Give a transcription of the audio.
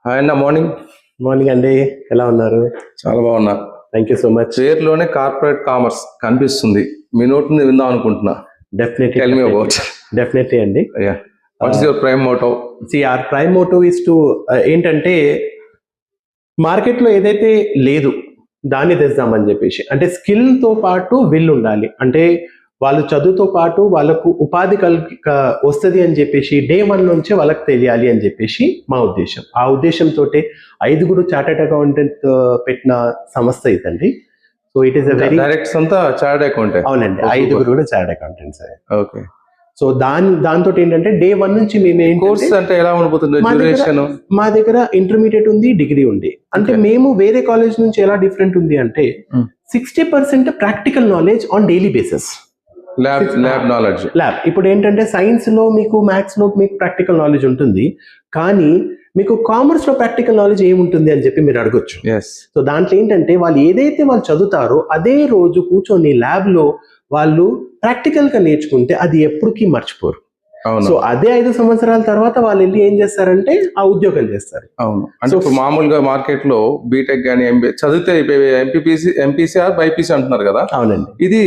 Hi అన్న, morning. Morning అండి, ఎలా ఉన్నారు? చాలా బాగున్నా. Thank you so much. పేరులోనే కార్పొరేట్ కామర్స్ కనిపిస్తుంది, మీ నోట్ నుండి విందాం అనుకుంటున్నా. డెఫినెట్లీ అండి. What is your prime motto? Our prime motto is to ఏంటంటే మార్కెట్లో ఏదైతే లేదు దాన్ని తెద్దామని చెప్పేసి, అంటే స్కిల్ తో పాటు విల్ ఉండాలి. అంటే వాళ్ళు చదువుతో పాటు వాళ్ళకు ఉపాధి వస్తుంది అని చెప్పేసి డే 1 నుంచే వాళ్ళకి తెలియాలి అని చెప్పేసి మా ఉద్దేశం. ఆ ఉద్దేశంతో 5 చార్టెడ్ అకౌంటెంట్ పెట్టిన సంస్థ ఇదండి. So it is very directs అంతా చార్టెడ్ అకౌంటెంట్. అవునండి, 5 కూడా చార్టెడ్ అకౌంటెంట్స్. ఓకే. సో దాంతో ఏంటంటే డే 1 నుంచి మేము కోర్స్ అంటే ఎలా ఉండిపోతుంది? మా దగ్గర ఇంటర్మీడియట్ ఉంది, డిగ్రీ ఉంది. అంటే మేము వేరే కాలేజ్ నుంచి ఎలా డిఫరెంట్ ఉంది అంటే 60% practical knowledge on daily basis. Lab knowledge. ఇప్పుడు ఏంటంటే సైన్స్ లో మీకు, మ్యాథ్స్ లో మీకు ప్రాక్టికల్ నాలెడ్జ్ ఉంటుంది, కానీ మీకు కామర్స్ లో ప్రాక్టికల్ నాలెడ్జ్ ఏముంటుంది అని చెప్పి మీరు అడగొచ్చు. సో దాంట్లో ఏంటంటే వాళ్ళు ఏదైతే వాళ్ళు చదువుతారో అదే రోజు కూర్చొని ల్యాబ్ లో వాళ్ళు ప్రాక్టికల్ గా నేర్చుకుంటే అది ఎప్పటికీ మర్చిపోరు. సో అదే 5 సంవత్సరాల తర్వాత వాళ్ళు వెళ్ళి ఏం చేస్తారంటే ఆ ఉద్యోగం చేస్తారు. అవును. అంటే మామూలుగా మార్కెట్ లో బీటెక్ గానీ చదివితే ఎంపీసీ ఆర్ బైపీసీ అంటున్నారు కదా. అవునండి. ఇది